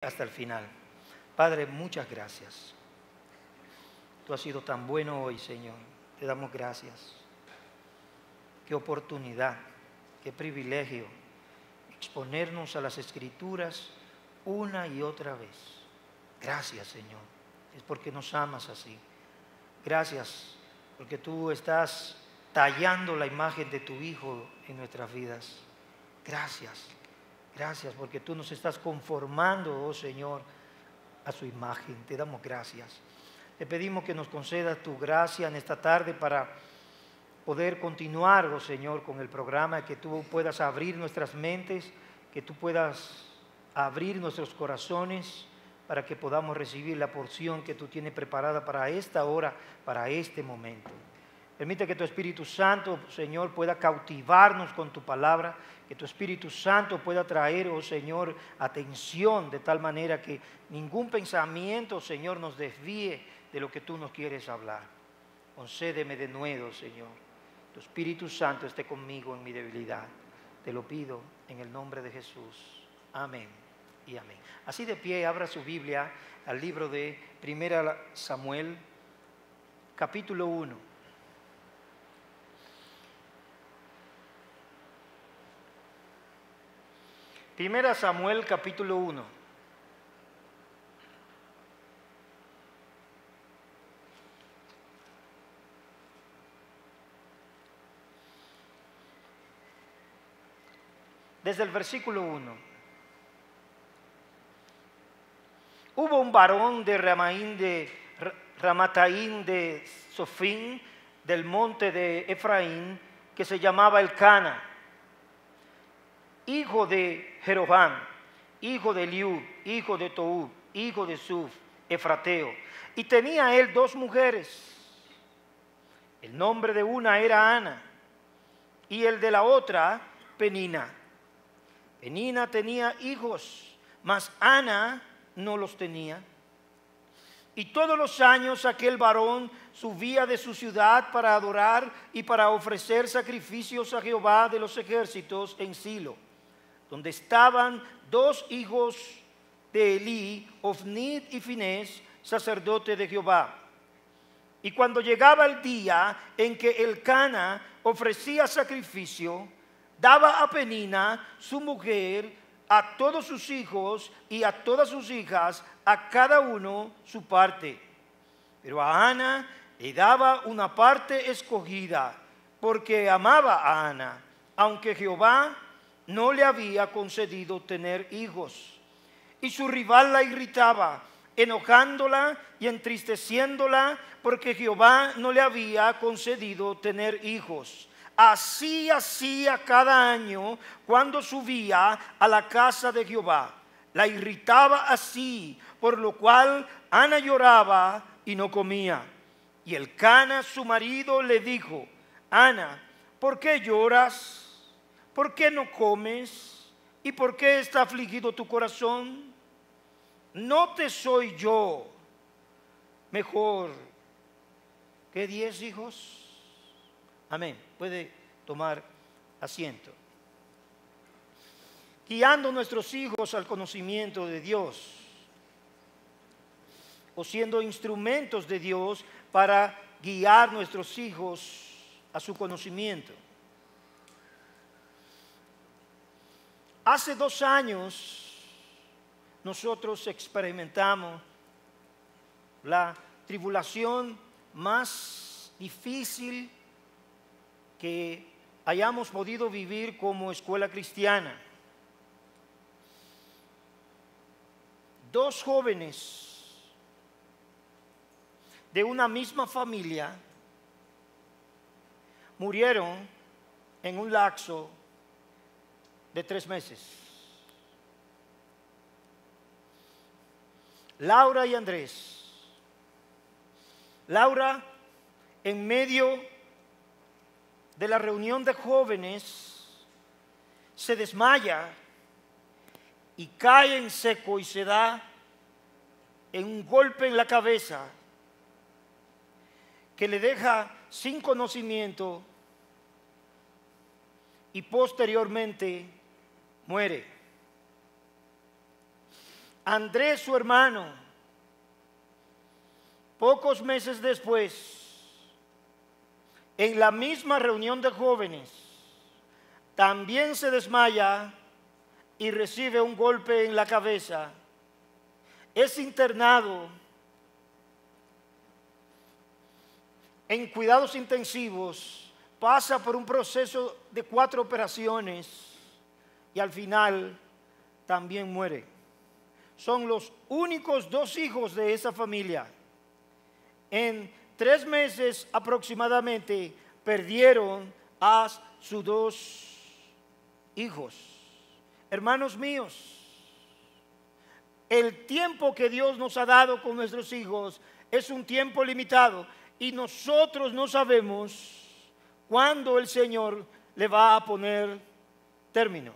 hasta el final. Padre, muchas gracias. Tú has sido tan bueno hoy, Señor. Te damos gracias. Qué oportunidad, qué privilegio exponernos a las Escrituras una y otra vez. Gracias, Señor. Es porque nos amas así. Gracias porque tú estás tallando la imagen de tu Hijo en nuestras vidas. Gracias. Gracias porque tú nos estás conformando, oh Señor, a su imagen. Te damos gracias. Te pedimos que nos concedas tu gracia en esta tarde para poder continuar, oh Señor, con el programa, que tú puedas abrir nuestras mentes, que tú puedas abrir nuestros corazones para que podamos recibir la porción que tú tienes preparada para esta hora, para este momento. Permite que tu Espíritu Santo, Señor, pueda cautivarnos con tu palabra, que tu Espíritu Santo pueda traer, oh Señor, atención de tal manera que ningún pensamiento, Señor, nos desvíe de lo que tú nos quieres hablar. Concédeme de nuevo, Señor. Tu Espíritu Santo esté conmigo en mi debilidad. Te lo pido en el nombre de Jesús. Amén y amén. Así de pie, abra su Biblia al libro de 1 Samuel, capítulo 1. Primera Samuel capítulo 1. Desde el versículo 1. Hubo un varón de Ramataim de Sofín, del monte de Efraín, que se llamaba Elcana, hijo de Jeroham, hijo de Eliú, hijo de Toú, hijo de Suf, efrateo. Y tenía él dos mujeres. El nombre de una era Ana y el de la otra Penina. Penina tenía hijos, mas Ana no los tenía. Y todos los años aquel varón subía de su ciudad para adorar y para ofrecer sacrificios a Jehová de los ejércitos en Silo, donde estaban dos hijos de Elí, Ofnid y Finés, sacerdote de Jehová. Y cuando llegaba el día en que Elcana ofrecía sacrificio, daba a Penina, su mujer, a todos sus hijos y a todas sus hijas, a cada uno su parte. Pero a Ana le daba una parte escogida, porque amaba a Ana, aunque Jehová no le había concedido tener hijos. Y su rival la irritaba, enojándola y entristeciéndola, porque Jehová no le había concedido tener hijos. Así hacía cada año cuando subía a la casa de Jehová. La irritaba así, por lo cual Ana lloraba y no comía. Y Elcana, su marido, le dijo: Ana, ¿por qué lloras? ¿Por qué no comes? ¿Y por qué está afligido tu corazón? ¿No te soy yo mejor que 10 hijos? Amén. Puede tomar asiento. Guiando nuestros hijos al conocimiento de Dios, o siendo instrumentos de Dios para guiar nuestros hijos a su conocimiento. Hace 2 años nosotros experimentamos la tribulación más difícil que hayamos podido vivir como escuela cristiana. 2 jóvenes de una misma familia murieron en un lapso de 3 meses. Laura y Andrés. Laura, en medio de la reunión de jóvenes, se desmaya y cae en seco y se da en un golpe en la cabeza que le deja sin conocimiento y posteriormente muere. Andrés, su hermano, pocos meses después, en la misma reunión de jóvenes, también se desmaya y recibe un golpe en la cabeza. Es internado en cuidados intensivos, pasa por un proceso de 4 operaciones y al final también muere. Son los únicos 2 hijos de esa familia. En 3 meses aproximadamente perdieron a sus 2 hijos. Hermanos míos, el tiempo que Dios nos ha dado con nuestros hijos es un tiempo limitado y nosotros no sabemos cuándo el Señor le va a poner término.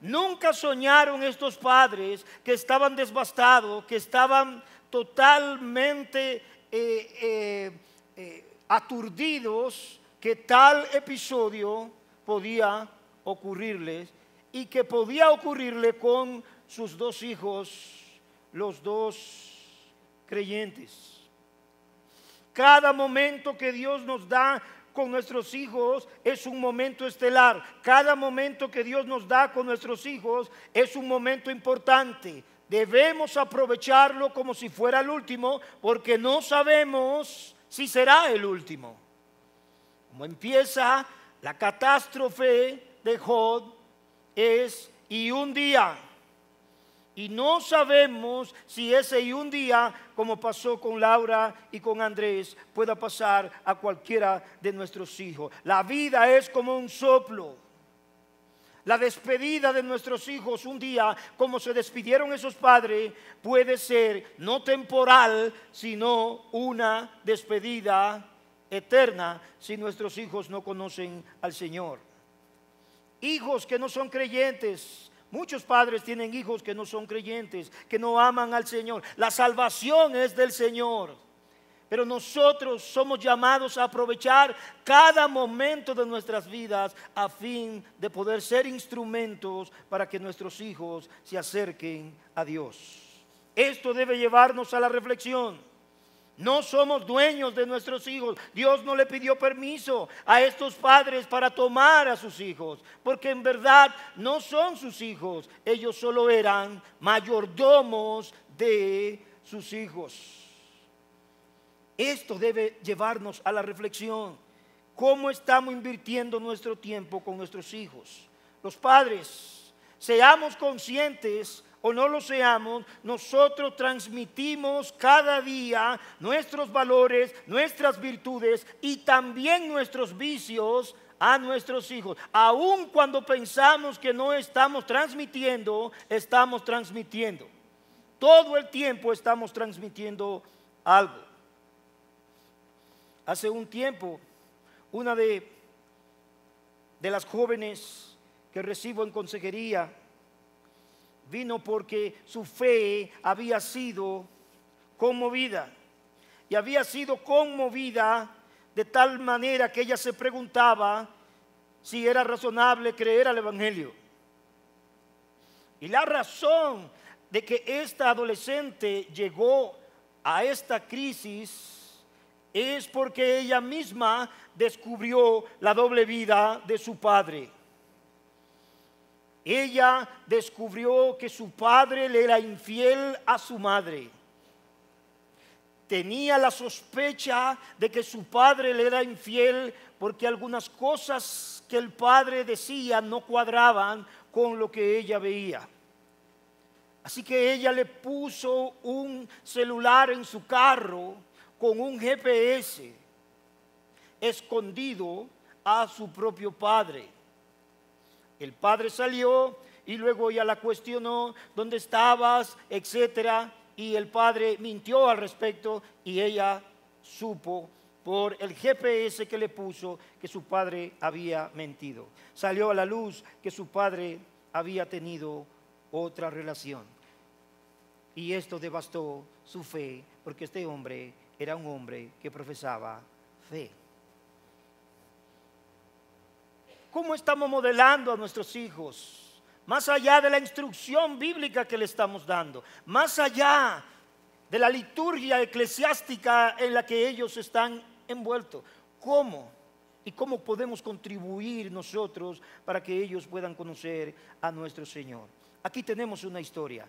Nunca soñaron estos padres que estaban devastados, que estaban totalmente aturdidos, que tal episodio podía ocurrirles y que podía ocurrirle con sus 2 hijos, los 2 creyentes. Cada momento que Dios nos da con nuestros hijos es un momento estelar. Cada momento que Dios nos da con nuestros hijos es un momento importante. Debemos aprovecharlo como si fuera el último, porque no sabemos si será el último. Como empieza la catástrofe de Job es y un día. Y no sabemos si ese y un día, como pasó con Laura y con Andrés, pueda pasar a cualquiera de nuestros hijos. La vida es como un soplo. La despedida de nuestros hijos un día, como se despidieron esos padres, puede ser no temporal, sino una despedida eterna si nuestros hijos no conocen al Señor. Hijos que no son creyentes. Muchos padres tienen hijos que no son creyentes, que no aman al Señor. La salvación es del Señor. Pero nosotros somos llamados a aprovechar cada momento de nuestras vidas a fin de poder ser instrumentos para que nuestros hijos se acerquen a Dios. Esto debe llevarnos a la reflexión. No somos dueños de nuestros hijos. Dios no le pidió permiso a estos padres para tomar a sus hijos, porque en verdad no son sus hijos. Ellos solo eran mayordomos de sus hijos. Esto debe llevarnos a la reflexión. ¿Cómo estamos invirtiendo nuestro tiempo con nuestros hijos? Los padres, seamos conscientes o no lo seamos, nosotros transmitimos cada día nuestros valores, nuestras virtudes y también nuestros vicios a nuestros hijos. Aun cuando pensamos que no estamos transmitiendo, estamos transmitiendo. Todo el tiempo estamos transmitiendo algo. Hace un tiempo, una de las jóvenes que recibo en consejería vino porque su fe había sido conmovida. Y había sido conmovida de tal manera que ella se preguntaba si era razonable creer al Evangelio. Y la razón de que esta adolescente llegó a esta crisis es porque ella misma descubrió la doble vida de su padre. Ella descubrió que su padre le era infiel a su madre. Tenía la sospecha de que su padre le era infiel porque algunas cosas que el padre decía no cuadraban con lo que ella veía. Así que ella le puso un celular en su carro con un GPS escondido a su propio padre. El padre salió y luego ella la cuestionó, ¿dónde estabas?, etcétera. Y el padre mintió al respecto y ella supo por el GPS que le puso que su padre había mentido. Salió a la luz que su padre había tenido otra relación. Y esto devastó su fe, porque este hombre era un hombre que profesaba fe. ¿Cómo estamos modelando a nuestros hijos? más allá de la instrucción bíblica que le estamos dando, más allá de la liturgia eclesiástica en la que ellos están envueltos. ¿Cómo? ¿Y cómo podemos contribuir nosotros para que ellos puedan conocer a nuestro Señor? Aquí tenemos una historia,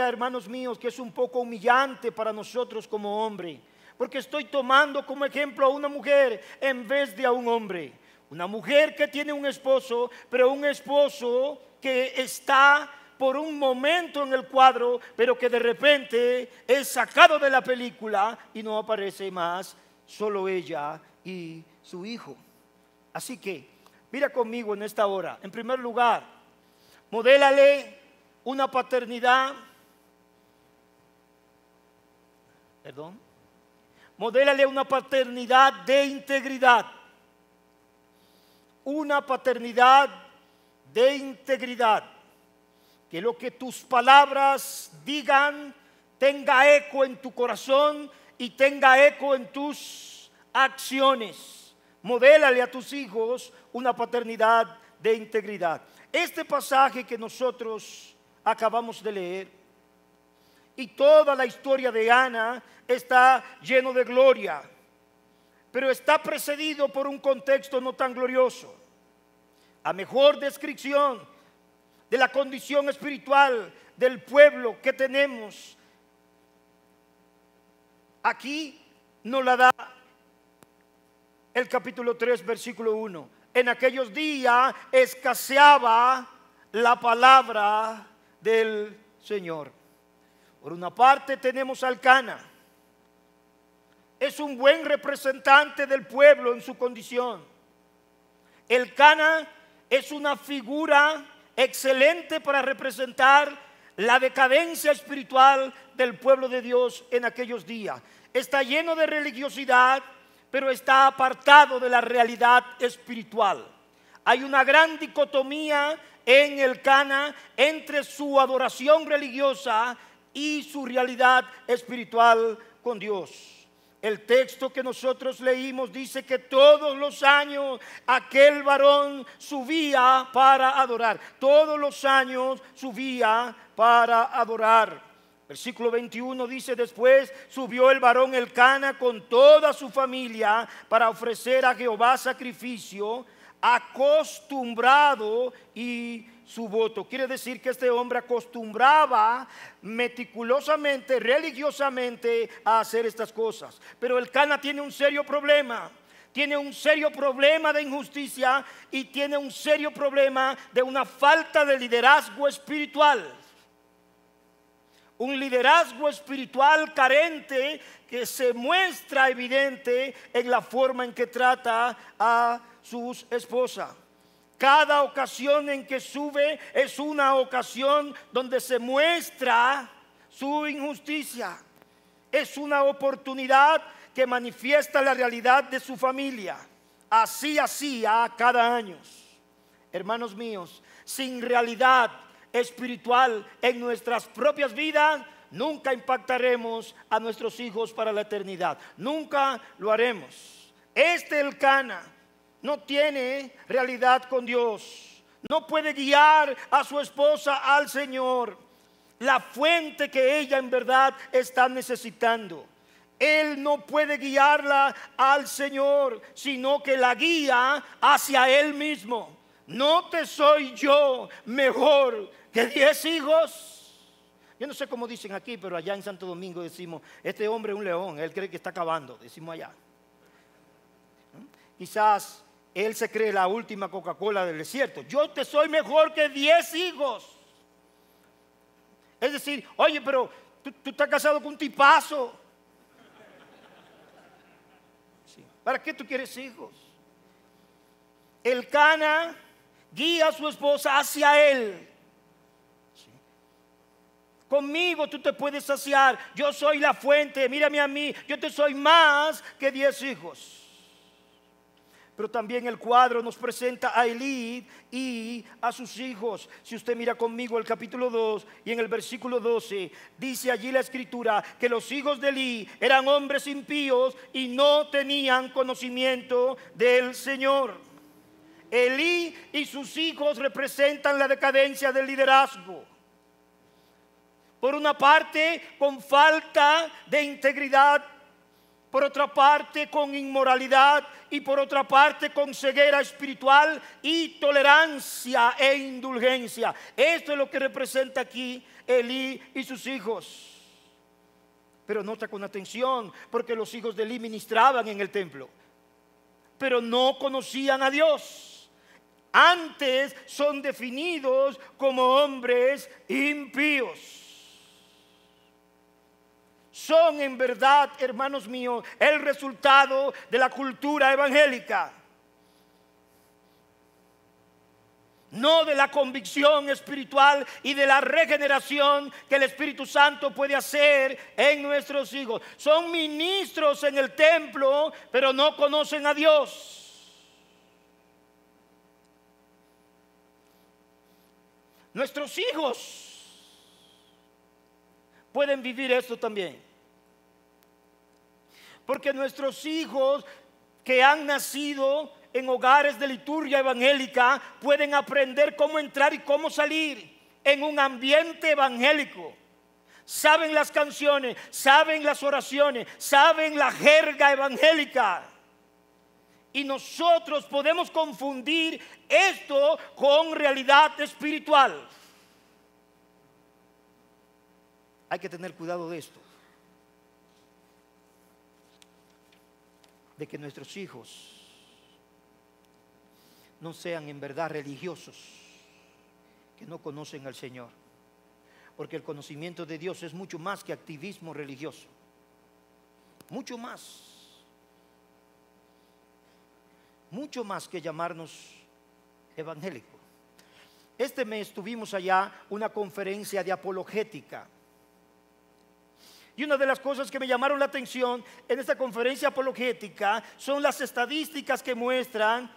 hermanos míos, que es un poco humillante para nosotros como hombre, porque estoy tomando como ejemplo a una mujer en vez de a un hombre. Una mujer que tiene un esposo, pero un esposo que está por un momento en el cuadro, pero que de repente es sacado de la película y no aparece más, solo ella y su hijo. Así que mira conmigo en esta hora. En primer lugar, modélale una paternidad, modélale una paternidad de integridad. Una paternidad de integridad. Que lo que tus palabras digan tenga eco en tu corazón y tenga eco en tus acciones. Modélale a tus hijos una paternidad de integridad. Este pasaje que nosotros acabamos de leer y toda la historia de Ana está lleno de gloria, pero está precedido por un contexto no tan glorioso. A mejor descripción de la condición espiritual del pueblo que tenemos aquí nos la da el capítulo 3, versículo 1. En aquellos días escaseaba la palabra del Señor. Por una parte tenemos a Elcana. Es un buen representante del pueblo en su condición. Elcana es una figura excelente para representar la decadencia espiritual del pueblo de Dios en aquellos días. Está lleno de religiosidad, pero está apartado de la realidad espiritual. Hay una gran dicotomía en Elcana entre su adoración religiosa y su realidad espiritual con Dios. El texto que nosotros leímos dice que todos los años aquel varón subía para adorar. Todos los años subía para adorar. Versículo 21 dice: después subió el varón Elcana con toda su familia para ofrecer a Jehová sacrificio, acostumbrado y su voto. Quiere decir que este hombre acostumbraba meticulosamente, religiosamente a hacer estas cosas. Pero Elcana tiene un serio problema. Tiene un serio problema de injusticia y tiene un serio problema de una falta de liderazgo espiritual. Un liderazgo espiritual carente que se muestra evidente en la forma en que trata a sus esposas. Cada ocasión en que sube es una ocasión donde se muestra su injusticia. Es una oportunidad que manifiesta la realidad de su familia. Así hacía cada año. Hermanos míos, sin realidad espiritual en nuestras propias vidas, nunca impactaremos a nuestros hijos para la eternidad. Nunca lo haremos. Elcana no tiene realidad con Dios. No puede guiar a su esposa al Señor, la fuente que ella en verdad está necesitando. Él no puede guiarla al Señor, sino que la guía hacia Él mismo. ¿No te soy yo mejor que 10 hijos? Yo no sé cómo dicen aquí, pero allá en Santo Domingo decimos: este hombre es un león, él cree que está acabando, decimos allá. Quizás él se cree la última Coca-Cola del desierto. Yo te soy mejor que 10 hijos. Es decir, oye, pero tú estás casado con un tipazo. Sí. ¿Para qué tú quieres hijos? Elcana guía a su esposa hacia él. Sí. Conmigo tú te puedes saciar. Yo soy la fuente, mírame a mí. Yo te soy más que 10 hijos. Pero también el cuadro nos presenta a Elí y a sus hijos. Si usted mira conmigo el capítulo 2 y en el versículo 12, dice allí la escritura que los hijos de Elí eran hombres impíos y no tenían conocimiento del Señor. Elí y sus hijos representan la decadencia del liderazgo. Por una parte, con falta de integridad, por otra parte, con inmoralidad, y por otra parte, con ceguera espiritual y tolerancia e indulgencia. Esto es lo que representa aquí Elí y sus hijos. Pero nota con atención, porque los hijos de Elí ministraban en el templo, pero no conocían a Dios. Antes son definidos como hombres impíos. Son en verdad, hermanos míos, el resultado de la cultura evangélica, no de la convicción espiritual y de la regeneración que el Espíritu Santo puede hacer en nuestros hijos. Son ministros en el templo, pero no conocen a Dios. Nuestros hijos pueden vivir esto también, porque nuestros hijos que han nacido en hogares de liturgia evangélica pueden aprender cómo entrar y cómo salir en un ambiente evangélico. Saben las canciones, saben las oraciones, saben la jerga evangélica. Y nosotros podemos confundir esto con realidad espiritual. Hay que tener cuidado de esto, de que nuestros hijos no sean en verdad religiosos, que no conocen al Señor, porque el conocimiento de Dios es mucho más que activismo religioso, mucho más que llamarnos evangélicos. Este mes tuvimos allá una conferencia de apologética. Y una de las cosas que me llamaron la atención en esta conferencia apologética son las estadísticas que muestran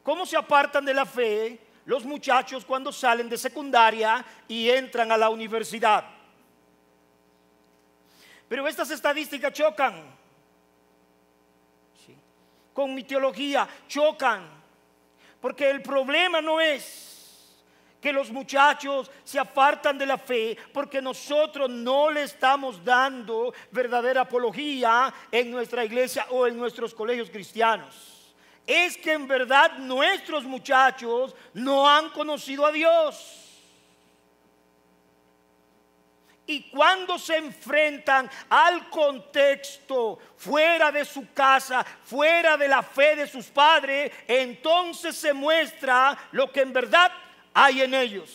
cómo se apartan de la fe los muchachos cuando salen de secundaria y entran a la universidad. Pero estas estadísticas chocan, ¿sí?, con mi teología, chocan, porque el problema no es que los muchachos se apartan de la fe porque nosotros no le estamos dando verdadera apología en nuestra iglesia o en nuestros colegios cristianos. Es que en verdad nuestros muchachos no han conocido a Dios. Y cuando se enfrentan al contexto fuera de su casa, fuera de la fe de sus padres, entonces se muestra lo que en verdad hay en ellos.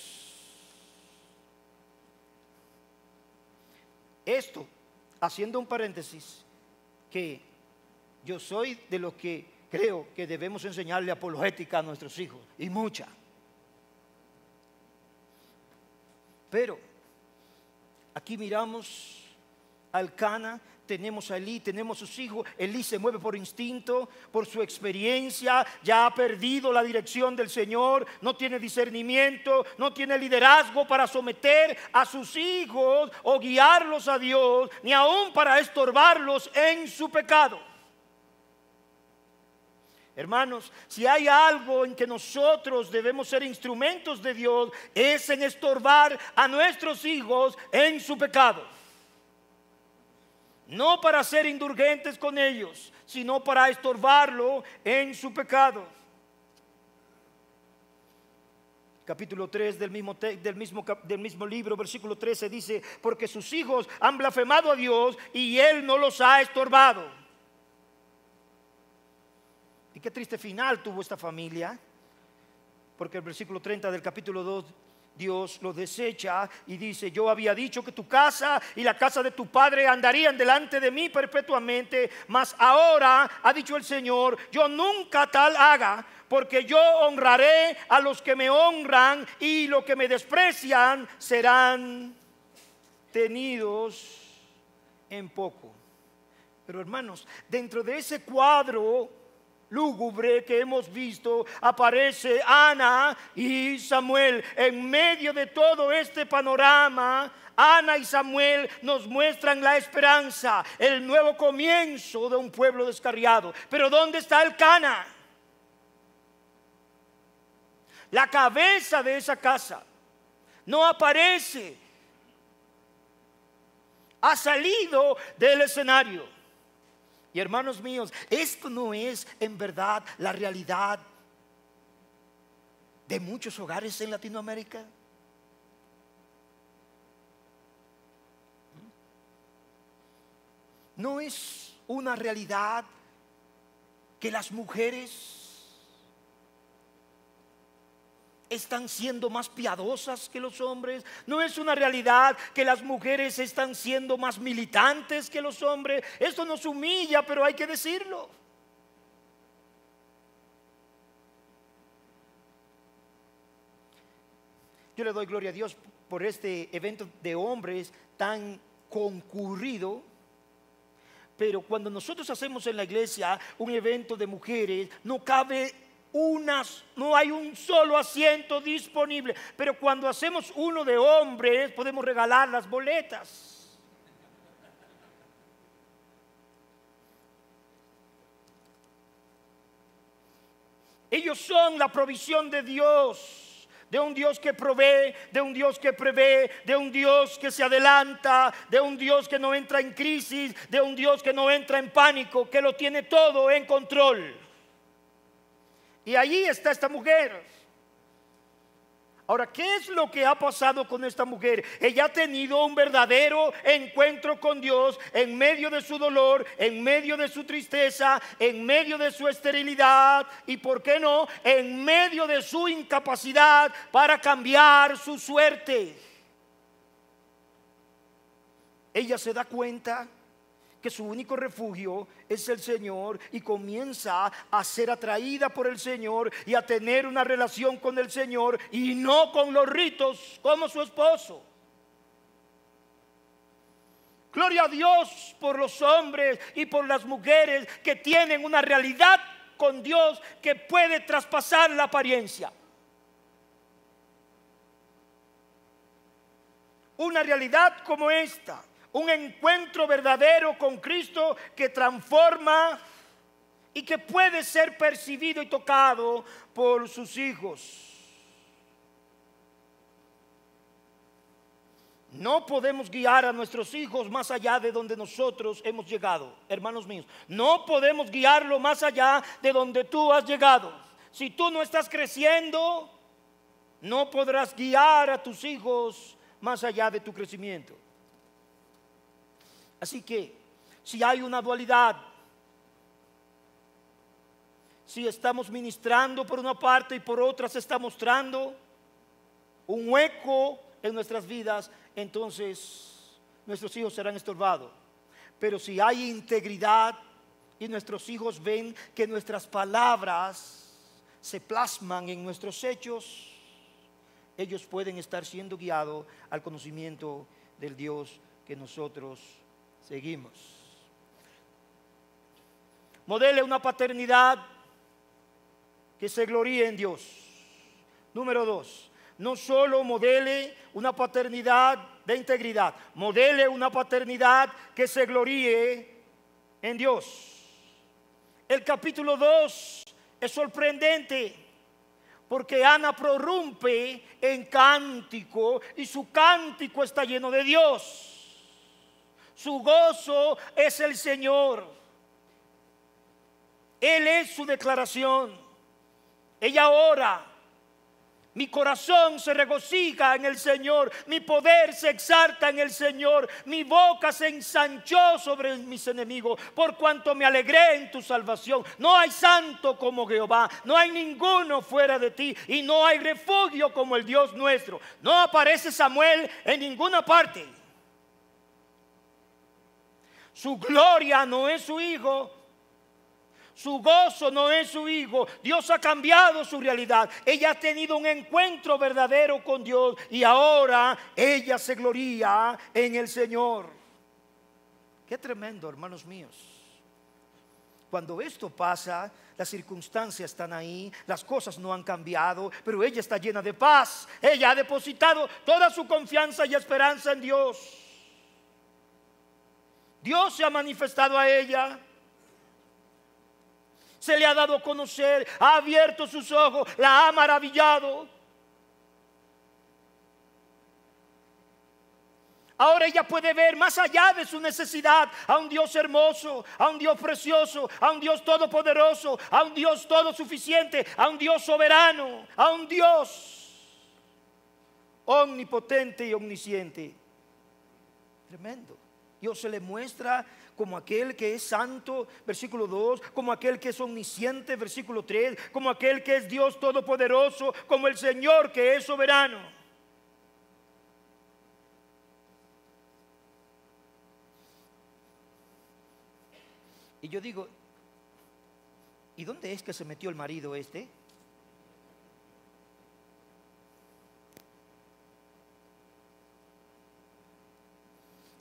Esto, haciendo un paréntesis, que yo soy de los que creo que debemos enseñarle apologética a nuestros hijos, y mucha. Pero aquí miramos a Elcana, tenemos a Elí, tenemos sus hijos. Elí se mueve por instinto, por su experiencia, ya ha perdido la dirección del Señor, no tiene discernimiento, no tiene liderazgo para someter a sus hijos o guiarlos a Dios, ni aún para estorbarlos en su pecado. Hermanos, si hay algo en que nosotros debemos ser instrumentos de Dios, es en estorbar a nuestros hijos en su pecado. No para ser indulgentes con ellos, sino para estorbarlo en su pecado. Capítulo 3 del mismo libro, versículo 13 dice: porque sus hijos han blasfemado a Dios y Él no los ha estorbado. Y qué triste final tuvo esta familia, porque el versículo 30 del capítulo 2, Dios los desecha y dice: yo había dicho que tu casa y la casa de tu padre andarían delante de mí perpetuamente, mas ahora ha dicho el Señor: yo nunca tal haga, porque yo honraré a los que me honran y los que me desprecian serán tenidos en poco. Pero hermanos, dentro de ese cuadro lúgubre que hemos visto, aparece Ana y Samuel. En medio de todo este panorama, Ana y Samuel nos muestran la esperanza, el nuevo comienzo de un pueblo descarriado. Pero ¿dónde está Elcana? la cabeza de esa casa, no aparece. Ha salido del escenario. Y hermanos míos, esto no es en verdad la realidad de muchos hogares en Latinoamérica. No es una realidad que las mujeres están siendo más piadosas que los hombres. No es una realidad que las mujeres están siendo más militantes que los hombres. Esto nos humilla, pero hay que decirlo. Yo le doy gloria a Dios por este evento de hombres tan concurrido. Pero cuando nosotros hacemos en la iglesia un evento de mujeres, no hay un solo asiento disponible. Pero cuando hacemos uno de hombres, podemos regalar las boletas. Ellos son la provisión de Dios. De un Dios que provee, de un Dios que prevé, de un Dios que se adelanta, de un Dios que no entra en crisis, de un Dios que no entra en pánico, que lo tiene todo en control. Y allí está esta mujer. Ahora, ¿qué es lo que ha pasado con esta mujer? Ella ha tenido un verdadero encuentro con Dios en medio de su dolor, en medio de su tristeza, en medio de su esterilidad y, ¿por qué no?, en medio de su incapacidad para cambiar su suerte. Ella se da cuenta que su único refugio es el Señor y comienza a ser atraída por el Señor y a tener una relación con el Señor y no con los ritos como su esposo. Gloria a Dios por los hombres y por las mujeres que tienen una realidad con Dios que puede traspasar la apariencia. Una realidad como esta. Un encuentro verdadero con Cristo que transforma y que puede ser percibido y tocado por sus hijos. No podemos guiar a nuestros hijos más allá de donde nosotros hemos llegado, hermanos míos. No podemos guiarlo más allá de donde tú has llegado. Si tú no estás creciendo, no podrás guiar a tus hijos más allá de tu crecimiento. Así que, si hay una dualidad, si estamos ministrando por una parte y por otra se está mostrando un hueco en nuestras vidas, entonces nuestros hijos serán estorbados. Pero si hay integridad y nuestros hijos ven que nuestras palabras se plasman en nuestros hechos, ellos pueden estar siendo guiados al conocimiento del Dios que nosotros seguimos. Modele una paternidad que se gloríe en Dios. Número 2, no solo modele una paternidad de integridad, modele una paternidad que se gloríe en Dios. El capítulo 2 es sorprendente porque Ana prorrumpe en cántico y su cántico está lleno de Dios. Su gozo es el Señor. Él es su declaración. Ella ora. Mi corazón se regocija en el Señor. Mi poder se exalta en el Señor. Mi boca se ensanchó sobre mis enemigos, por cuanto me alegré en tu salvación. No hay santo como Jehová. No hay ninguno fuera de ti. Y no hay refugio como el Dios nuestro. No aparece Samuel en ninguna parte. Su gloria no es su hijo. Su gozo no es su hijo. Dios ha cambiado su realidad. Ella ha tenido un encuentro verdadero con Dios y ahora ella se gloría en el Señor. Qué tremendo, hermanos míos. Cuando esto pasa, las circunstancias están ahí, las cosas no han cambiado, pero ella está llena de paz. Ella ha depositado toda su confianza y esperanza en Dios. Dios se ha manifestado a ella. se le ha dado a conocer, ha abierto sus ojos, la ha maravillado. Ahora ella puede ver más allá de su necesidad a un Dios hermoso, a un Dios precioso, a un Dios todopoderoso, a un Dios todo suficiente, a un Dios soberano, a un Dios omnipotente y omnisciente. Tremendo. Dios se le muestra como aquel que es santo, versículo 2, como aquel que es omnisciente, versículo 3, como aquel que es Dios todopoderoso, como el Señor que es soberano. Y yo digo, ¿y dónde es que se metió el marido este?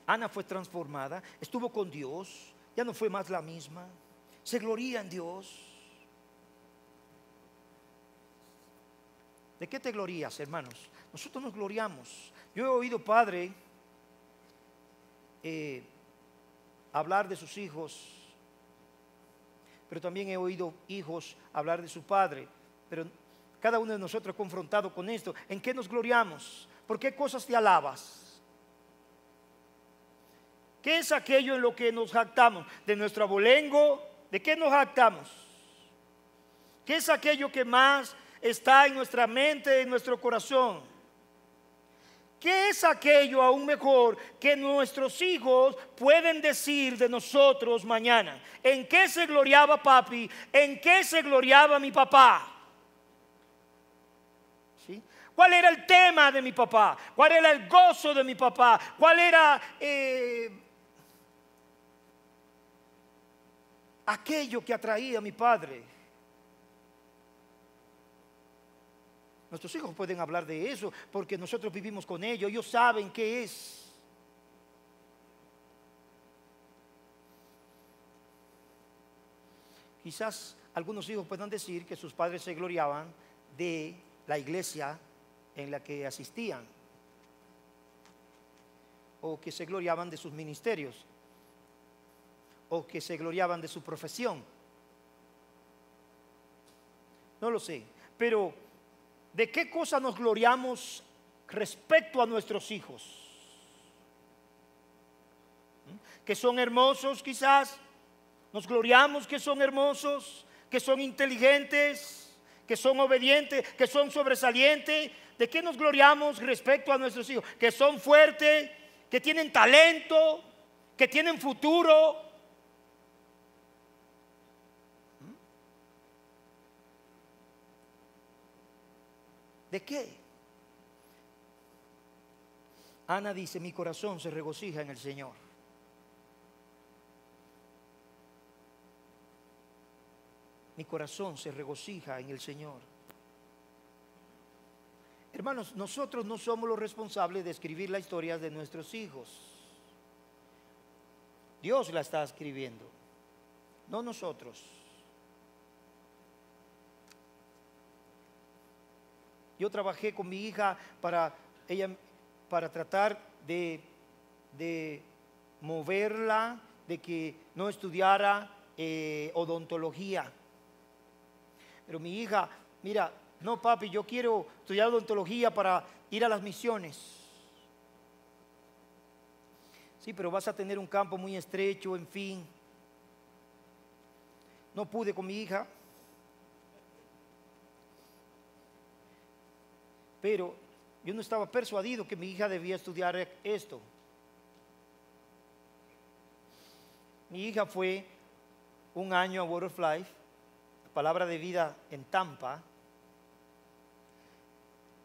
Ana fue transformada, estuvo con Dios, ya no fue más la misma, se gloría en Dios. ¿De qué te glorías, hermanos? Nosotros nos gloriamos. Yo he oído padre hablar de sus hijos, pero también he oído hijos hablar de su padre. Pero cada uno de nosotros confrontado con esto. ¿En qué nos gloriamos? ¿Por qué cosas te alabas? ¿Qué es aquello en lo que nos jactamos? ¿De nuestro abolengo? ¿De qué nos jactamos? ¿Qué es aquello que más está en nuestra mente, en nuestro corazón? ¿Qué es aquello aún mejor que nuestros hijos pueden decir de nosotros mañana? ¿En qué se gloriaba papi? ¿En qué se gloriaba mi papá? ¿Sí? ¿Cuál era el tema de mi papá? ¿Cuál era el gozo de mi papá? ¿Cuál era aquello que atraía a mi padre? Nuestros hijos pueden hablar de eso porque nosotros vivimos con ellos. Ellos saben qué es. Quizás algunos hijos puedan decir que sus padres se gloriaban de la iglesia en la que asistían, o que se gloriaban de sus ministerios, o que se gloriaban de su profesión. No lo sé, pero ¿de qué cosa nos gloriamos respecto a nuestros hijos? Que son hermosos quizás, nos gloriamos que son hermosos, que son inteligentes, que son obedientes, que son sobresalientes. ¿De qué nos gloriamos respecto a nuestros hijos? Que son fuertes, que tienen talento, que tienen futuro. ¿De qué? Ana dice, mi corazón se regocija en el Señor. Mi corazón se regocija en el Señor. Hermanos, nosotros no somos los responsables de escribir la historia de nuestros hijos. Dios la está escribiendo, no nosotros. Yo trabajé con mi hija para tratar de moverla, de que no estudiara odontología. Pero mi hija, mira, no papi, yo quiero estudiar odontología para ir a las misiones. Sí, pero vas a tener un campo muy estrecho, en fin. No pude con mi hija. Pero yo no estaba persuadido que mi hija debía estudiar esto. Mi hija fue un año a Word of Life, Palabra de Vida en Tampa,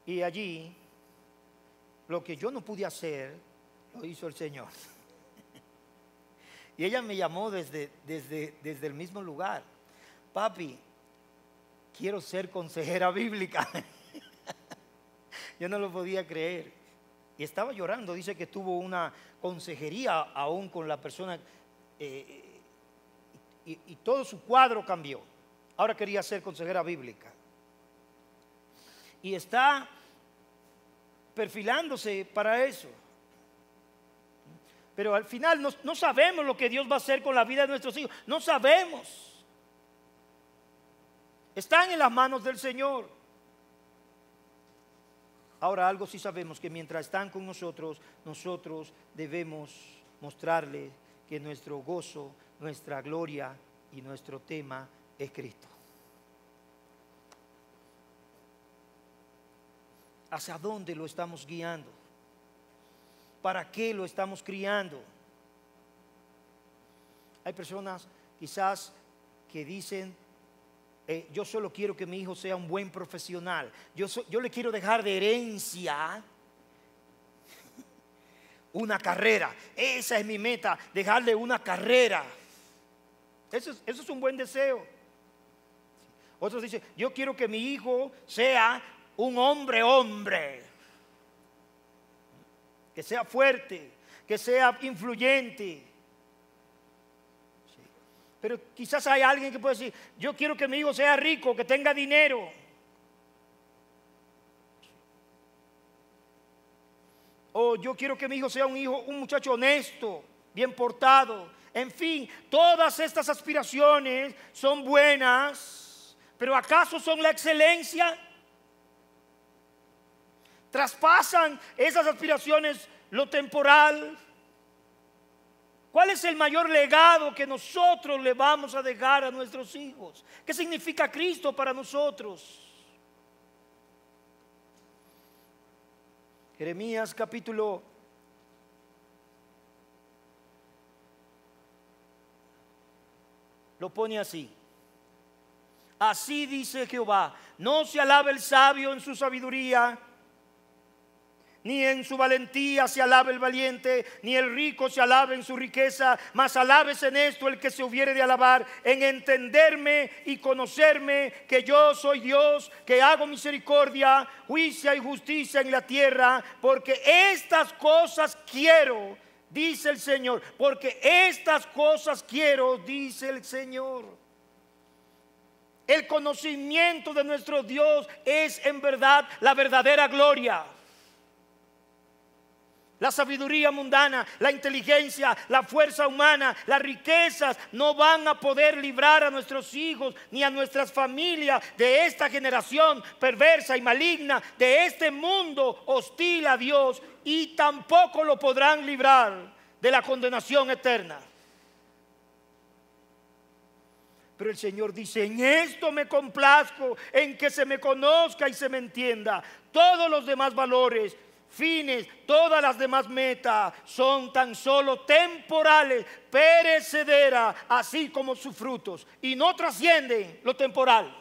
y allí lo que yo no pude hacer, lo hizo el Señor. Y ella me llamó desde el mismo lugar. Papi, quiero ser consejera bíblica. Yo no lo podía creer. Y estaba llorando. Dice que tuvo una consejería aún con la persona. Y todo su cuadro cambió. Ahora quería ser consejera bíblica. Y está perfilándose para eso. Pero al final no sabemos lo que Dios va a hacer con la vida de nuestros hijos. No sabemos. Están en las manos del Señor. Ahora, algo sí sabemos, que mientras están con nosotros, nosotros debemos mostrarles que nuestro gozo, nuestra gloria y nuestro tema es Cristo. ¿Hacia dónde lo estamos guiando? ¿Para qué lo estamos criando? Hay personas quizás que dicen, yo solo quiero que mi hijo sea un buen profesional. Yo le quiero dejar de herencia una carrera. Esa es mi meta, dejarle una carrera. Eso es un buen deseo. Otros dicen, yo quiero que mi hijo sea un hombre, que sea fuerte, que sea influyente. Pero quizás hay alguien que puede decir, yo quiero que mi hijo sea rico, que tenga dinero. O yo quiero que mi hijo sea un muchacho honesto, bien portado. En fin, todas estas aspiraciones son buenas, pero ¿acaso son la excelencia? ¿Traspasan esas aspiraciones lo temporal? ¿Cuál es el mayor legado que nosotros le vamos a dejar a nuestros hijos? ¿Qué significa Cristo para nosotros? Jeremías capítulo lo pone así. Así dice Jehová: no se alabe el sabio en su sabiduría, ni en su valentía se alabe el valiente, ni el rico se alabe en su riqueza, mas alabes en esto el que se hubiere de alabar, en entenderme y conocerme, que yo soy Dios, que hago misericordia, juicio y justicia en la tierra, porque estas cosas quiero, dice el Señor, porque estas cosas quiero, dice el Señor. El conocimiento de nuestro Dios es en verdad la verdadera gloria. La sabiduría mundana, la inteligencia, la fuerza humana, las riquezas no van a poder librar a nuestros hijos ni a nuestras familias de esta generación perversa y maligna, de este mundo hostil a Dios, y tampoco lo podrán librar de la condenación eterna. Pero el Señor dice: en esto me complazco, en que se me conozca y se me entienda. Todos los demás valores, fines, todas las demás metas son tan solo temporales, perecederas, así como sus frutos, y no trascienden lo temporal.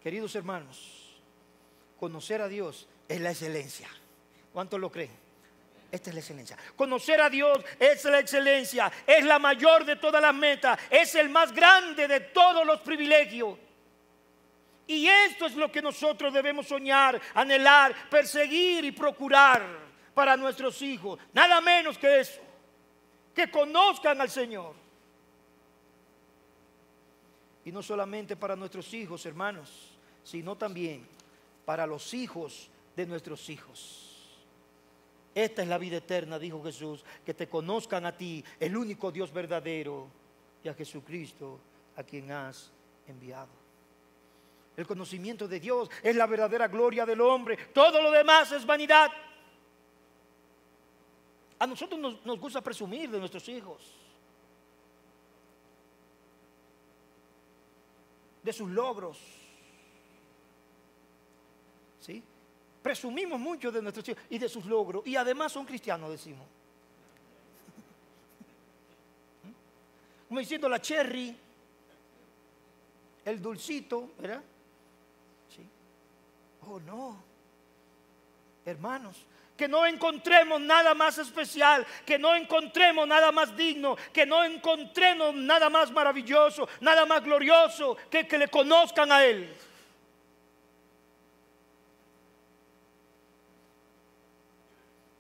Queridos hermanos, conocer a Dios es la excelencia. ¿Cuántos lo creen? Esta es la excelencia. Conocer a Dios es la excelencia, es la mayor de todas las metas, es el más grande de todos los privilegios. Y esto es lo que nosotros debemos soñar, anhelar, perseguir y procurar para nuestros hijos. Nada menos que eso, que conozcan al Señor. Y no solamente para nuestros hijos, hermanos, sino también para los hijos de nuestros hijos. Esta es la vida eterna, dijo Jesús, que te conozcan a ti, el único Dios verdadero, y a Jesucristo, a quien has enviado. El conocimiento de Dios es la verdadera gloria del hombre. Todo lo demás es vanidad. A nosotros nos gusta presumir de nuestros hijos, de sus logros. ¿Sí? Presumimos mucho de nuestros hijos y de sus logros. Y además son cristianos, decimos. Como diciendo la cherry, el dulcito, ¿verdad? Sí. Oh, no. Hermanos, que no encontremos nada más especial, que no encontremos nada más digno, que no encontremos nada más maravilloso, nada más glorioso, que le conozcan a Él.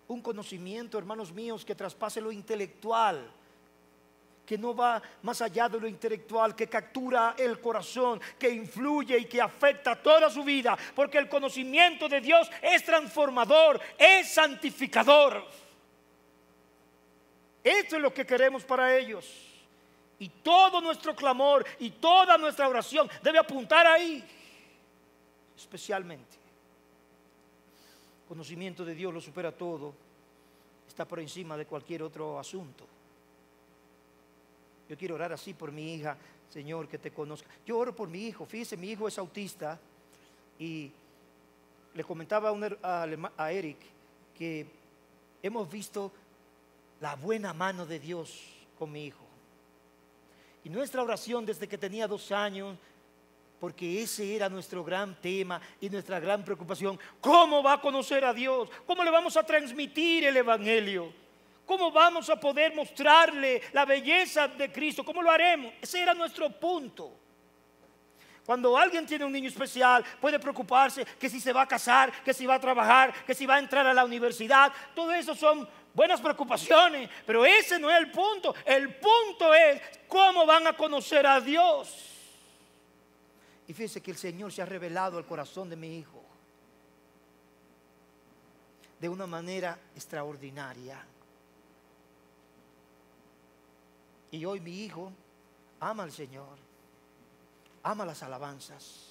Un conocimiento, hermanos míos, que traspase lo intelectual, que no va más allá de lo intelectual, que captura el corazón, que influye y que afecta toda su vida, porque el conocimiento de Dios es transformador, es santificador. Esto es lo que queremos para ellos. Y todo nuestro clamor y toda nuestra oración debe apuntar ahí. Especialmente. El conocimiento de Dios lo supera todo. Está por encima de cualquier otro asunto. Yo quiero orar así por mi hija, Señor, que te conozca. Yo oro por mi hijo. Fíjese, mi hijo es autista. Y le comentaba a Eric que hemos visto la buena mano de Dios con mi hijo. Y nuestra oración desde que tenía 2 años, porque ese era nuestro gran tema y nuestra gran preocupación. ¿Cómo va a conocer a Dios? ¿Cómo le vamos a transmitir el Evangelio? ¿Cómo vamos a poder mostrarle la belleza de Cristo? ¿Cómo lo haremos? Ese era nuestro punto. Cuando alguien tiene un niño especial, puede preocuparse que si se va a casar, que si va a trabajar, que si va a entrar a la universidad. Todo eso son buenas preocupaciones, pero ese no es el punto. El punto es cómo van a conocer a Dios. Y fíjese que el Señor se ha revelado al corazón de mi hijo de una manera extraordinaria. Y hoy mi hijo ama al Señor, ama las alabanzas.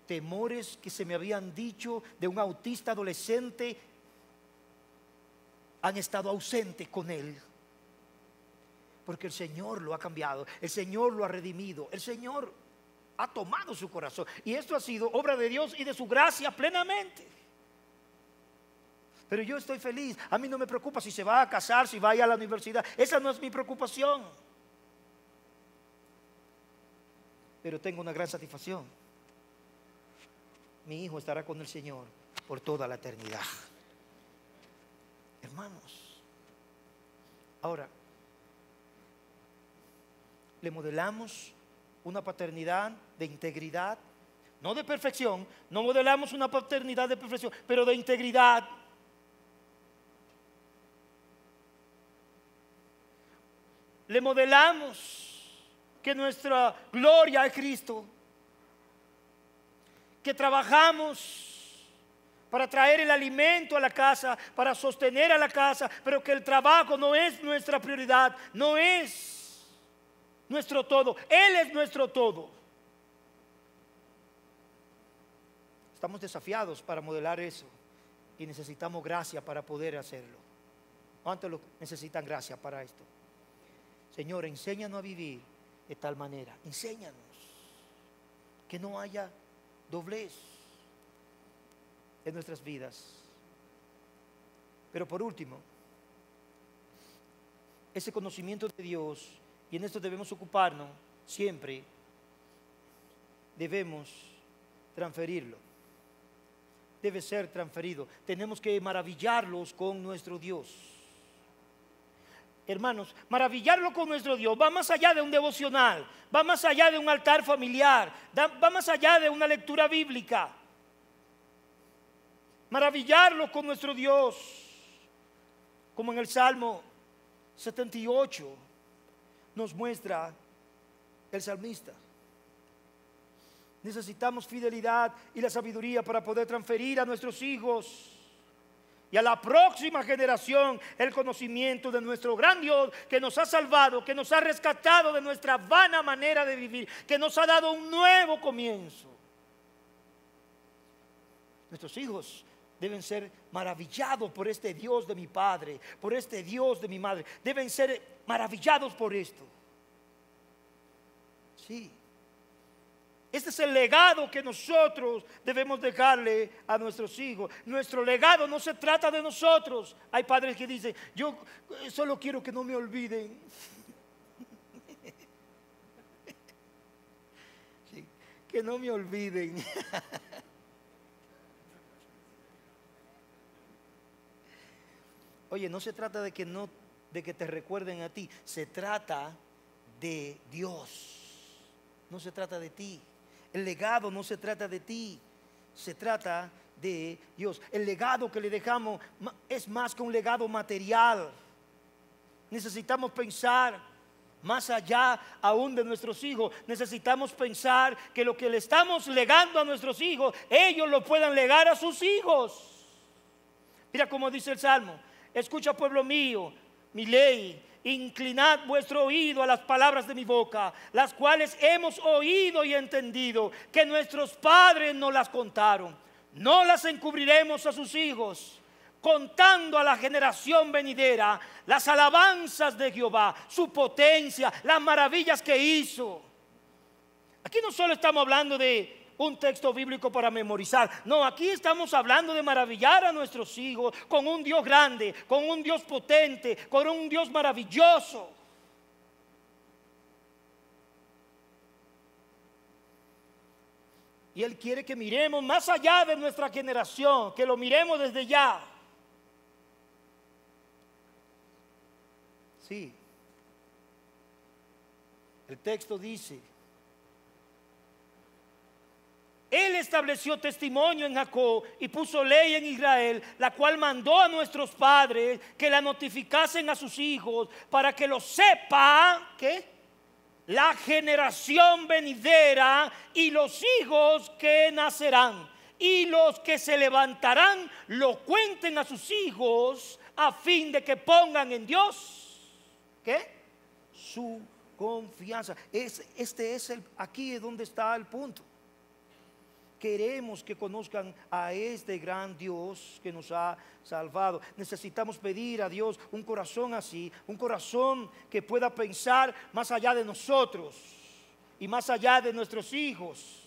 Temores que se me habían dicho de un autista adolescente han estado ausentes con él. Porque el Señor lo ha cambiado, el Señor lo ha redimido, el Señor ha tomado su corazón. Y esto ha sido obra de Dios y de su gracia plenamente. Pero yo estoy feliz. A mí no me preocupa si se va a casar, si va a ir a la universidad. Esa no es mi preocupación. Pero tengo una gran satisfacción. Mi hijo estará con el Señor por toda la eternidad. Hermanos, ahora, le modelamos una paternidad de integridad, no de perfección. No modelamos una paternidad de perfección, pero de integridad. Le modelamos que nuestra gloria es Cristo, que trabajamos para traer el alimento a la casa, para sostener a la casa, pero que el trabajo no es nuestra prioridad, no es nuestro todo. Él es nuestro todo. Estamos desafiados para modelar eso y necesitamos gracia para poder hacerlo. ¿Cuántos necesitan gracia para esto? Señor, enséñanos a vivir de tal manera. Enséñanos que no haya doblez en nuestras vidas. Pero por último, ese conocimiento de Dios, y en esto debemos ocuparnos siempre, debemos transferirlo. Debe ser transferido. Tenemos que maravillarlos con nuestro Dios. Hermanos, maravillarlo con nuestro Dios va más allá de un devocional, va más allá de un altar familiar, va más allá de una lectura bíblica. Maravillarlo con nuestro Dios, como en el Salmo 78 nos muestra el salmista. Necesitamos fidelidad y la sabiduría para poder transferir a nuestros hijos y a la próxima generación el conocimiento de nuestro gran Dios, que nos ha salvado, que nos ha rescatado de nuestra vana manera de vivir, que nos ha dado un nuevo comienzo. Nuestros hijos deben ser maravillados por este Dios de mi padre, por este Dios de mi madre. Deben ser maravillados por esto. Sí. Este es el legado que nosotros debemos dejarle a nuestros hijos. Nuestro legado no se trata de nosotros. Hay padres que dicen, yo solo quiero que no me olviden. Sí, que no me olviden. Oye, no se trata de que te recuerden a ti. Se trata de Dios. No se trata de ti. El legado no se trata de ti, se trata de Dios. El legado que le dejamos es más que un legado material. Necesitamos pensar más allá aún de nuestros hijos. Necesitamos pensar que lo que le estamos legando a nuestros hijos, ellos lo puedan legar a sus hijos. Mira cómo dice el Salmo: escucha, pueblo mío, mi ley, inclinad vuestro oído a las palabras de mi boca, las cuales hemos oído y entendido, que nuestros padres nos las contaron. No las encubriremos a sus hijos, contando a la generación venidera las alabanzas de Jehová, su potencia, las maravillas que hizo. Aquí no solo estamos hablando de un texto bíblico para memorizar, no, aquí estamos hablando de maravillar a nuestros hijos con un Dios grande, con un Dios potente, con un Dios maravilloso. Y Él quiere que miremos más allá de nuestra generación, que lo miremos desde ya. Sí. El texto dice: Él estableció testimonio en Jacob y puso ley en Israel, la cual mandó a nuestros padres que la notificasen a sus hijos, para que lo sepa, ¿qué? La generación venidera y los hijos que nacerán, y los que se levantarán lo cuenten a sus hijos, a fin de que pongan en Dios, ¿qué? Su confianza. Aquí es donde está el punto. Queremos que conozcan a este gran Dios que nos ha salvado. Necesitamos pedir a Dios un corazón así, un corazón que pueda pensar más allá de nosotros y más allá de nuestros hijos.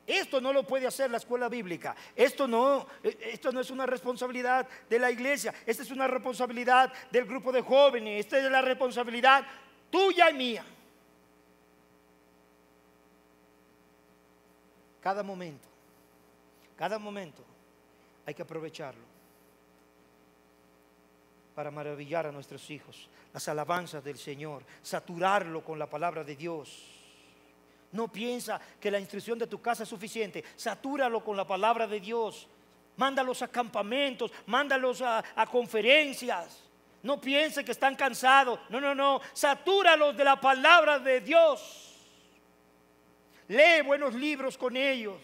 Esto no lo puede hacer la escuela bíblica. Esto no es una responsabilidad de la iglesia. Esta es una responsabilidad del grupo de jóvenes. Esta es la responsabilidad tuya y mía. Cada momento hay que aprovecharlo para maravillar a nuestros hijos. Las alabanzas del Señor, saturarlo con la palabra de Dios. No piensa que la instrucción de tu casa es suficiente. Satúralo con la palabra de Dios. Mándalos a campamentos, mándalos a conferencias. No piense que están cansados. No. Satúralos de la palabra de Dios. Lee buenos libros con ellos.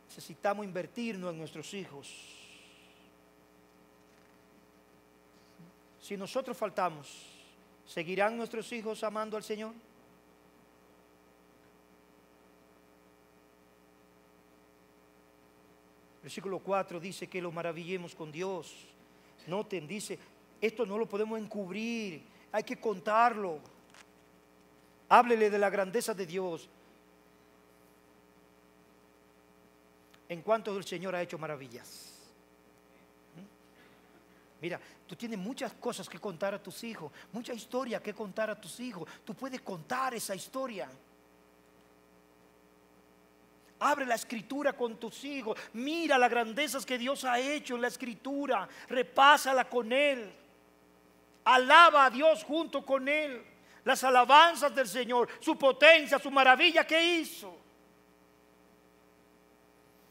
Necesitamos invertirnos en nuestros hijos. Si nosotros faltamos, ¿seguirán nuestros hijos amando al Señor? Versículo 4 dice que lo maravillemos con Dios. Noten, dice, esto no lo podemos encubrir. Hay que contarlo. Háblele de la grandeza de Dios. En cuanto el Señor ha hecho maravillas. Mira, tú tienes muchas cosas que contar a tus hijos, mucha historia que contar a tus hijos. Tú puedes contar esa historia. Abre la escritura con tus hijos. Mira las grandezas que Dios ha hecho en la escritura. Repásala con Él. Alaba a Dios junto con Él. Las alabanzas del Señor, su potencia, su maravilla que hizo.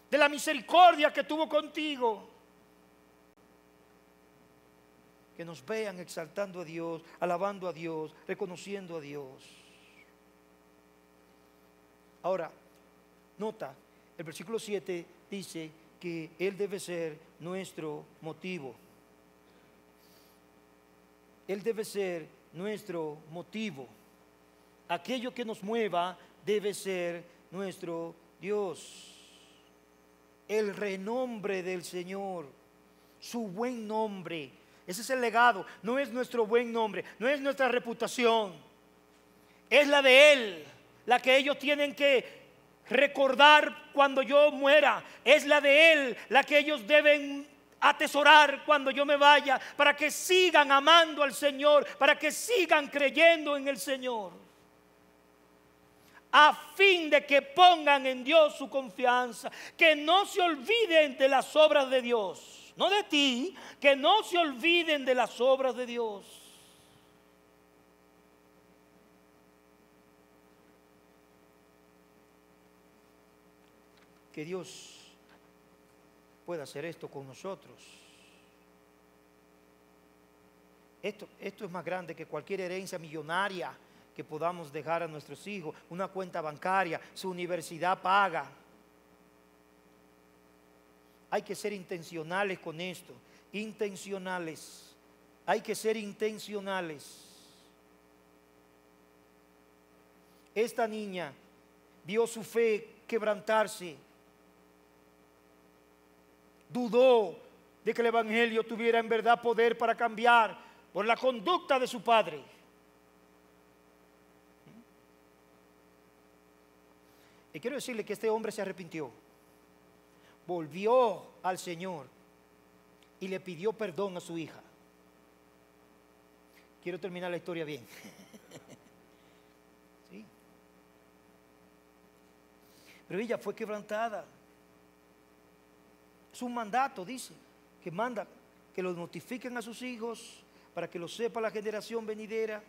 De la misericordia que tuvo contigo. Que nos vean exaltando a Dios, alabando a Dios, reconociendo a Dios. Ahora, nota, el versículo 7 dice que Él debe ser nuestro motivo. Él debe ser nuestro motivo. Aquello que nos mueva debe ser nuestro Dios. El renombre del Señor, su buen nombre. Ese es el legado. No es nuestro buen nombre, no es nuestra reputación. Es la de Él, la que ellos tienen que recordar cuando yo muera. Es la de Él, la que ellos deben atesorar cuando yo me vaya, para que sigan amando al Señor, para que sigan creyendo en el Señor, a fin de que pongan en Dios su confianza, que no se olviden de las obras de Dios, no de ti, que no se olviden de las obras de Dios. Que Dios pueda hacer esto con nosotros. Esto es más grande que cualquier herencia millonaria que podamos dejar a nuestros hijos, una cuenta bancaria, su universidad paga. hay que ser intencionales con esto. Intencionales. Hay que ser intencionales. Esta niña vio su fe quebrantarse. Dudó de que el evangelio tuviera en verdad poder para cambiar por la conducta de su padre. Y quiero decirle que este hombre se arrepintió, volvió al Señor y le pidió perdón a su hija. Quiero terminar la historia bien. ¿Sí? Pero ella fue quebrantada. Es un mandato, dice, que manda que lo notifiquen a sus hijos para que lo sepa la generación venidera.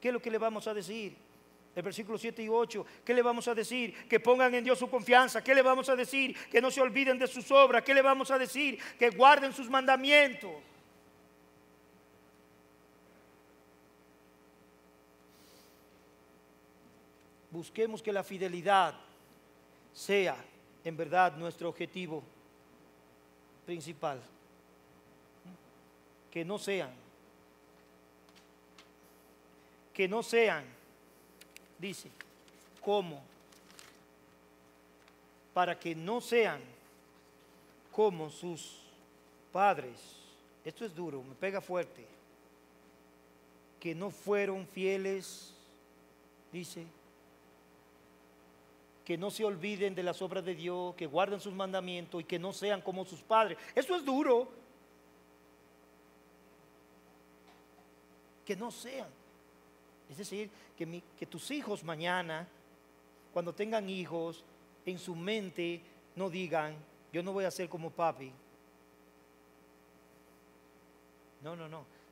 ¿Qué es lo que le vamos a decir? El versículo 7 y 8, ¿qué le vamos a decir? Que pongan en Dios su confianza. ¿Qué le vamos a decir? Que no se olviden de sus obras. ¿Qué le vamos a decir? Que guarden sus mandamientos. Busquemos que la fidelidad sea en verdad nuestro objetivo principal. Que no sean, dice, como, para que no sean como sus padres. Esto es duro, me pega fuerte. Que no fueron fieles, dice, que no se olviden de las obras de Dios, que guarden sus mandamientos y que no sean como sus padres. Eso es duro. Que no sean. Es decir, que tus hijos mañana, cuando tengan hijos, en su mente no digan, yo no voy a ser como papi. No,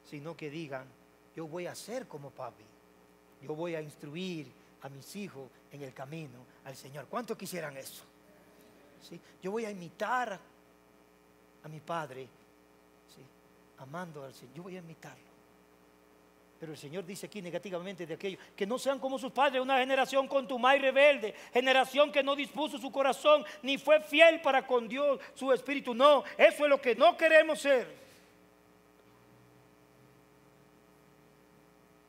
sino que digan, yo voy a ser como papi. Yo voy a instruir a mis hijos en el camino al Señor. ¿Cuántos quisieran eso? ¿Sí? Yo voy a imitar a mi padre, ¿sí? Amando al Señor. Yo voy a imitarlo. Pero el Señor dice aquí negativamente de aquello, que no sean como sus padres, una generación contumaz y rebelde, generación que no dispuso su corazón, ni fue fiel para con Dios, su espíritu. No, eso es lo que no queremos ser.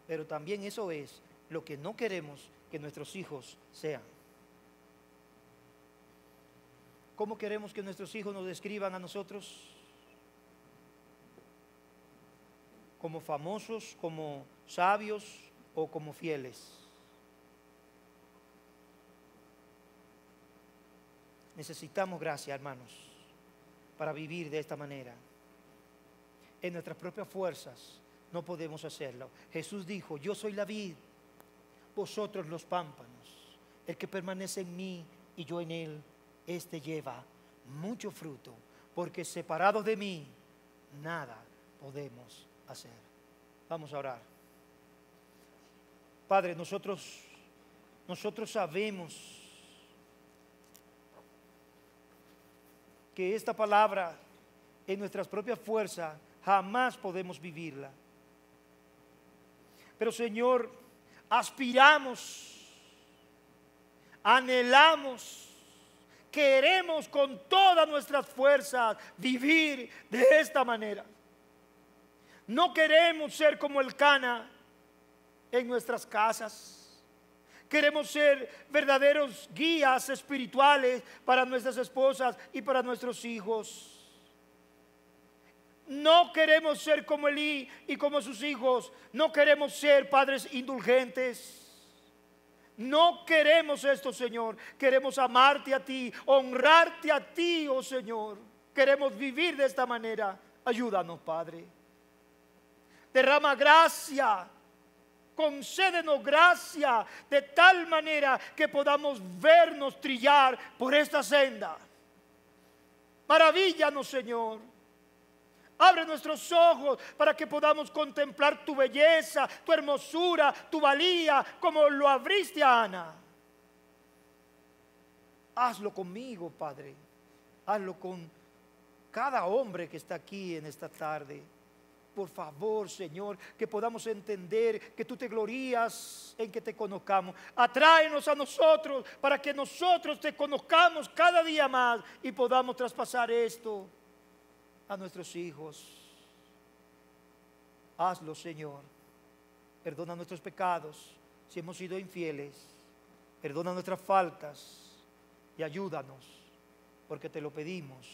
Pero también eso es lo que no queremos que nuestros hijos sean. ¿Cómo queremos que nuestros hijos nos describan a nosotros? ¿Como famosos, como sabios o como fieles? Necesitamos gracia, hermanos, para vivir de esta manera. En nuestras propias fuerzas no podemos hacerlo. Jesús dijo, yo soy la vid, vosotros los pámpanos. El que permanece en mí y yo en él, este lleva mucho fruto, porque separados de mí, nada podemos hacer. Vamos a orar. Padre, nosotros sabemos que esta palabra en nuestras propias fuerzas jamás podemos vivirla. Pero Señor, aspiramos, anhelamos, queremos con todas nuestras fuerzas vivir de esta manera. No queremos ser como el Cana en nuestras casas. Queremos ser verdaderos guías espirituales para nuestras esposas y para nuestros hijos. No queremos ser como Elí y como sus hijos. No queremos ser padres indulgentes. No queremos esto, Señor. Queremos amarte a ti, honrarte a ti, oh Señor. Queremos vivir de esta manera. Ayúdanos, Padre. Derrama gracia, concédenos gracia de tal manera que podamos vernos trillar por esta senda. Maravíllanos, Señor. Abre nuestros ojos para que podamos contemplar tu belleza, tu hermosura, tu valía, como lo abriste a Ana. Hazlo conmigo, Padre. Hazlo con cada hombre que está aquí en esta tarde. por favor, Señor, que podamos entender que tú te glorías en que te conozcamos. Atráenos a nosotros para que nosotros te conozcamos cada día más y podamos traspasar esto a nuestros hijos. Hazlo, Señor. Perdona nuestros pecados si hemos sido infieles. Perdona nuestras faltas y ayúdanos, porque te lo pedimos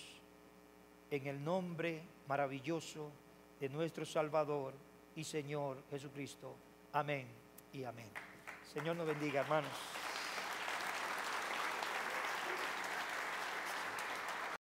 en el nombre maravilloso de nuestro Salvador y Señor Jesucristo. Amén y amén. Señor nos bendiga, hermanos.